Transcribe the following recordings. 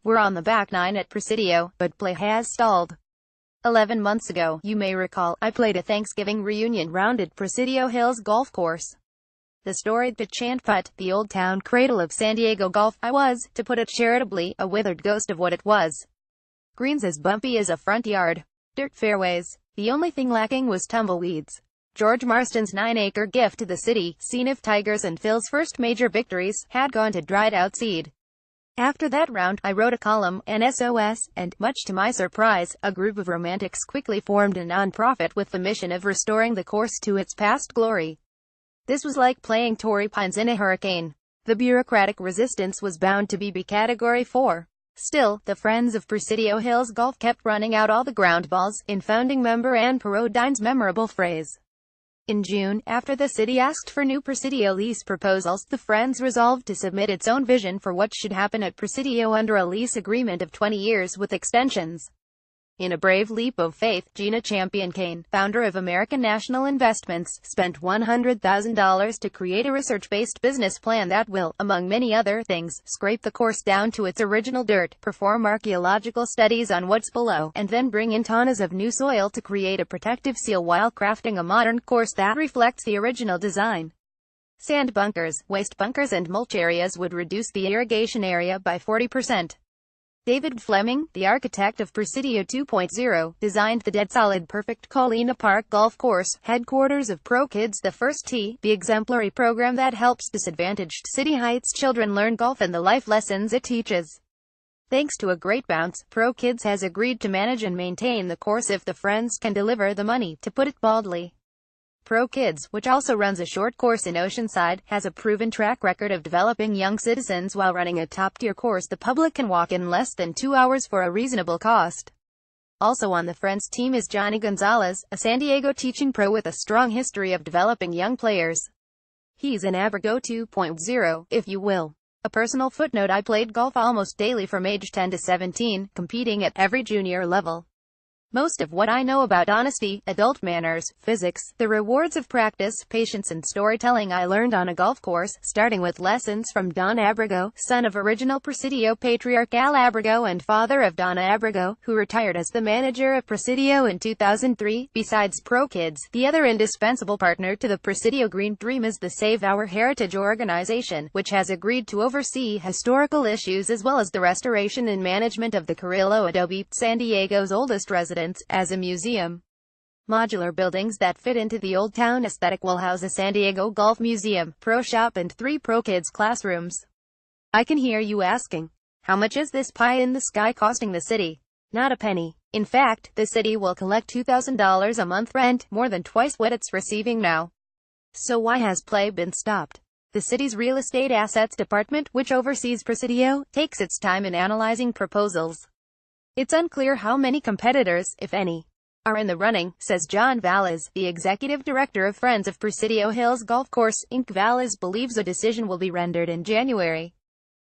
We're on the back nine at Presidio, but play has stalled. 11 months ago, you may recall, I played a Thanksgiving reunion round at Presidio Hills Golf Course. The storied pitch and putt, the old town cradle of San Diego golf. I was, to put it charitably, a withered ghost of what it was. Greens as bumpy as a front yard. Dirt fairways. The only thing lacking was tumbleweeds. George Marston's 9-acre gift to the city, scene of Tigers and Phil's first major victories, had gone to dried-out seed. After that round, I wrote a column, an SOS, and, much to my surprise, a group of romantics quickly formed a non-profit with the mission of restoring the course to its past glory. This was like playing Torrey Pines in a hurricane. The bureaucratic resistance was bound to be Category 4. Still, the friends of Presidio Hills Golf kept running out all the ground balls, in founding member Ann Perodine's memorable phrase. In June, after the city asked for new Presidio lease proposals, the Friends resolved to submit its own vision for what should happen at Presidio under a lease agreement of 20 years with extensions. In a brave leap of faith, Gina Champion-Cain, founder of American National Investments, spent $100,000 to create a research-based business plan that will, among many other things, scrape the course down to its original dirt, perform archaeological studies on what's below, and then bring in tonnes of new soil to create a protective seal while crafting a modern course that reflects the original design. Sand bunkers, waste bunkers and mulch areas would reduce the irrigation area by 40%. David Fleming, the architect of Presidio 2.0, designed the dead-solid perfect Colina Park Golf Course, headquarters of Pro Kids the First Tee, the exemplary program that helps disadvantaged City Heights children learn golf and the life lessons it teaches. Thanks to a great bounce, Pro Kids has agreed to manage and maintain the course if the Friends can deliver the money, to put it baldly. Pro Kids, which also runs a short course in Oceanside, has a proven track record of developing young citizens while running a top-tier course the public can walk in less than 2 hours for a reasonable cost. Also on the Friends team is Johnny Gonzalez, a San Diego teaching pro with a strong history of developing young players. He's an Abrigo 2.0, if you will. A personal footnote: I played golf almost daily from age 10 to 17, competing at every junior level. Most of what I know about honesty, adult manners, physics, the rewards of practice, patience and storytelling I learned on a golf course, starting with lessons from Don Abrigo, son of original Presidio patriarch Al Abrigo and father of Donna Abrigo, who retired as the manager of Presidio in 2003. Besides Pro Kids, the other indispensable partner to the Presidio Green Dream is the Save Our Heritage organization, which has agreed to oversee historical issues as well as the restoration and management of the Carrillo Adobe, San Diego's oldest residence, as a museum. Modular buildings that fit into the Old Town aesthetic will house a San Diego Golf Museum, Pro Shop and 3 Pro Kids classrooms. I can hear you asking, how much is this pie in the sky costing the city? Not a penny. In fact, the city will collect $2,000 a month rent, more than twice what it's receiving now. So why has play been stopped? The city's real estate assets department, which oversees Presidio, takes its time in analyzing proposals. It's unclear how many competitors, if any, are in the running, says John Valles, the executive director of Friends of Presidio Hills Golf Course, Inc. Valles believes a decision will be rendered in January.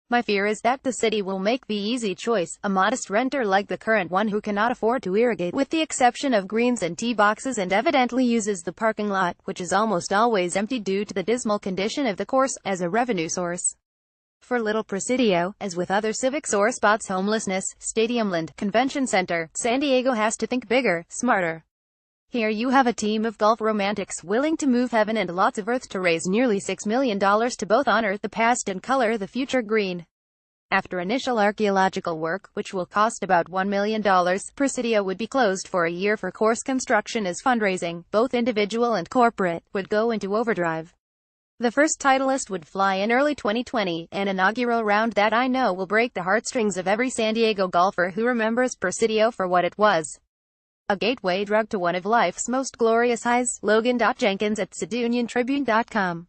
My fear is that the city will make the easy choice, a modest renter like the current one who cannot afford to irrigate, with the exception of greens and tee boxes, and evidently uses the parking lot, which is almost always empty due to the dismal condition of the course, as a revenue source. For Little Presidio, as with other civic sore spots, homelessness, stadiumland, convention center, San Diego has to think bigger, smarter. Here you have a team of golf romantics willing to move heaven and lots of earth to raise nearly $6 million to both honor the past and color the future green. After initial archaeological work, which will cost about $1 million, Presidio would be closed for a year for course construction as fundraising, both individual and corporate, would go into overdrive. The first Titleist would fly in early 2020, an inaugural round that I know will break the heartstrings of every San Diego golfer who remembers Presidio for what it was. A gateway drug to one of life's most glorious highs. Logan.Jenkins at SidunionTribune.com